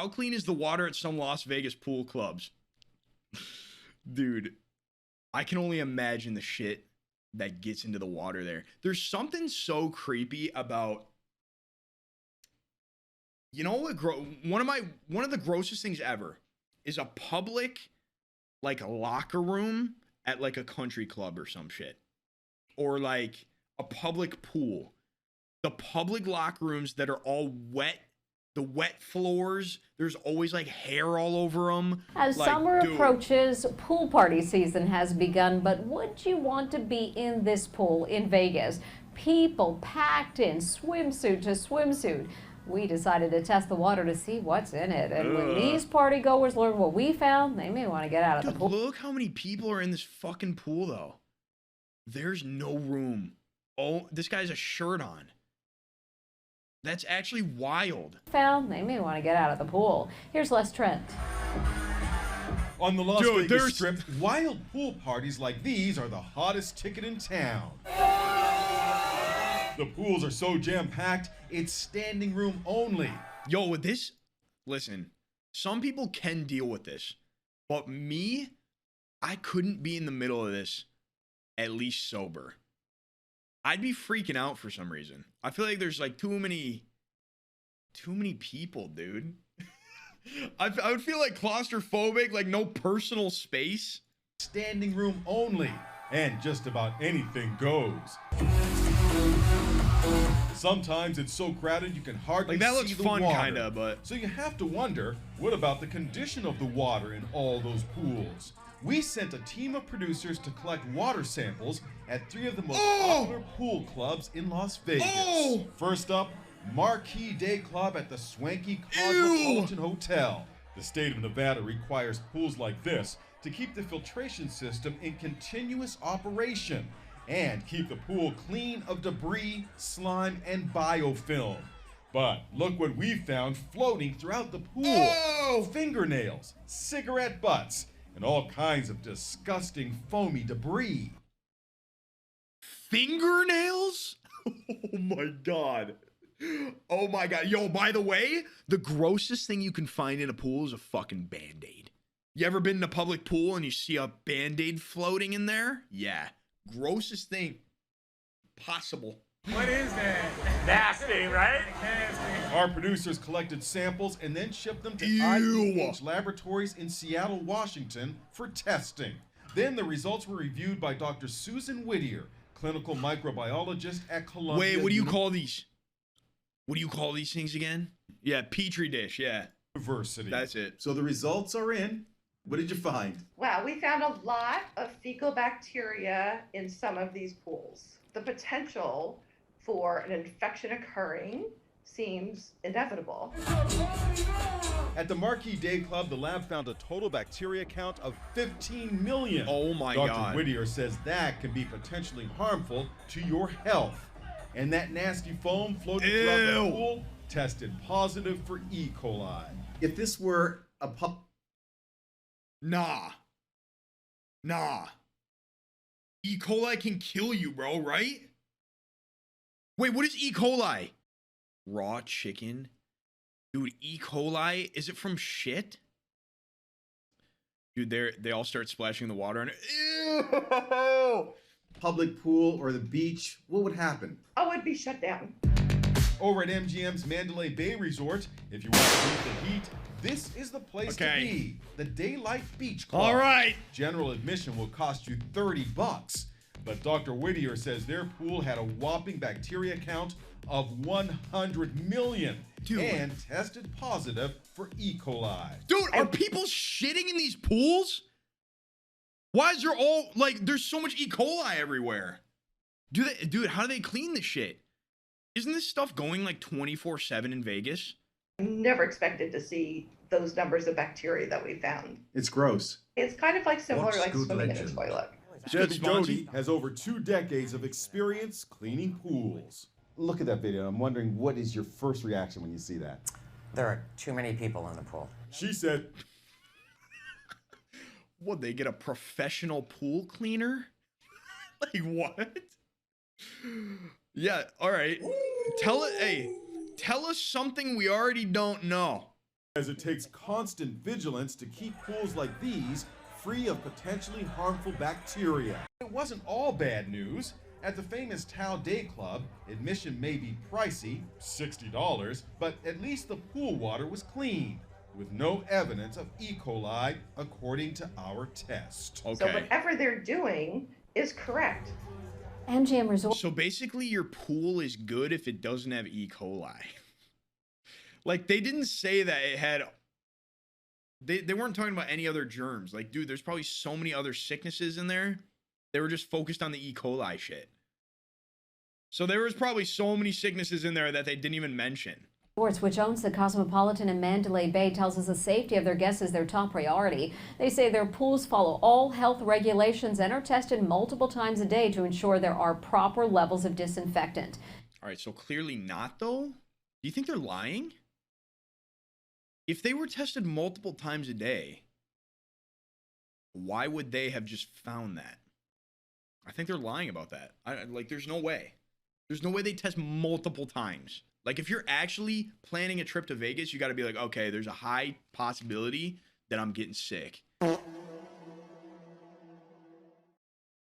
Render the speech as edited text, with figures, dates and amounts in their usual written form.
how clean is the water at some Las Vegas pool clubs? Dude, I can only imagine the shit that gets into the water there. There's something so creepy about, you know what? One of the grossest things ever is a public like locker room at like a country club or some shit, or like a public pool. The public locker rooms that are all wet, the wet floors, there's always like hair all over them. As like, summer dude, approaches, pool party season has begun, but would you want to be in this pool in Vegas? People packed in swimsuit to swimsuit. We decided to test the water to see what's in it. And when these party goers learn what we found, they may want to get out of the pool. Look how many people are in this fucking pool though. There's no room. Oh, this guy has a shirt on. That's actually wild. They may want to get out of the pool. Here's Les Trent. On the Las Vegas Strip, wild pool parties like these are the hottest ticket in town. The pools are so jam-packed, it's standing room only. Yo, with this, listen, some people can deal with this, but me, I couldn't be in the middle of this at least sober. I'd be freaking out for some reason. I feel like there's like too many people, dude. I would feel like claustrophobic, like no personal space. Standing room only, and just about anything goes. Sometimes it's so crowded you can hardly like that looks see the fun, water. kinda, but so you have to wonder, what about the condition of the water in all those pools? We sent a team of producers to collect water samples at 3 of the most popular pool clubs in Las Vegas. First up, Marquee Day Club at the swanky Cosmopolitan Hotel. The state of Nevada requires pools like this to keep the filtration system in continuous operation and keep the pool clean of debris, slime, and biofilm. But look what we found floating throughout the pool. Fingernails, cigarette butts, and all kinds of disgusting foamy debris. Fingernails? Oh my god. Oh my god. Yo, by the way, the grossest thing you can find in a pool is a fucking Band-Aid. You ever been in a public pool and you see a Band-Aid floating in there? Yeah. Grossest thing possible. What is that? Nasty, right? Our producers collected samples and then shipped them to IEH laboratories in Seattle, Washington for testing. Then the results were reviewed by Dr. Susan Whittier, clinical microbiologist at Columbia. Wait, what do you call these? What do you call these things again? Yeah, Petri dish, yeah. University. That's it. So the results are in. What did you find? Well, we found a lot of fecal bacteria in some of these pools. The potential for an infection occurring seems inevitable. At the Marquee Day Club, the lab found a total bacteria count of 15 million. Oh my God. Dr. Whittier says that can be potentially harmful to your health. And that nasty foam floating throughout the pool tested positive for E. coli. If this were a Nah. E. coli can kill you, bro, right? Wait, what is E. coli? Raw chicken? Dude, E. coli, is it from shit? Dude, they all start splashing the water on it. Ew! public pool or the beach, what would happen? Oh, it'd be shut down. Over at MGM's Mandalay Bay Resort, if you want to beat the heat, this is the place to be. The Daylight Beach Club. All right. General admission will cost you $30. But Dr. Whittier says their pool had a whopping bacteria count of 100 million. Dude. And tested positive for E. coli. Dude, are people shitting in these pools? Why is there all, like, there's so much E. coli everywhere? Dude, how do they clean this shit? Isn't this stuff going like 24/7 in Vegas? Never expected to see those numbers of bacteria that we found. It's gross. It's kind of like similar to like swimming in a toilet. Judge Doty has over 2 decades of experience cleaning pools. Look at that video. I'm wondering, what is your first reaction when you see that? There are too many people in the pool. She said, What, they get a professional pool cleaner? Like what? Yeah, all right. Tell us something we already don't know. as it takes constant vigilance to keep pools like these free of potentially harmful bacteria. It wasn't all bad news. At the famous Tao Day Club, admission may be pricey, $60, but at least the pool water was clean, with no evidence of E. coli, according to our test. So whatever they're doing is correct. MGM Resort. So basically, your pool is good if it doesn't have E. coli. Like, they didn't say that it had... They weren't talking about any other germs. Like, dude, there's probably so many other sicknesses in there. They were just focused on the E. coli shit. So there was probably so many sicknesses in there that they didn't even mention. Resorts, which owns the Cosmopolitan in Mandalay Bay, tells us the safety of their guests is their top priority. They say their pools follow all health regulations and are tested multiple times a day to ensure there are proper levels of disinfectant. All right, so clearly not, though? Do you think they're lying? If they were tested multiple times a day, why would they have just found that? I think they're lying about that. Like, there's no way. There's no way they test multiple times. Like, if you're actually planning a trip to Vegas, you got to be like, okay, there's a high possibility that I'm getting sick.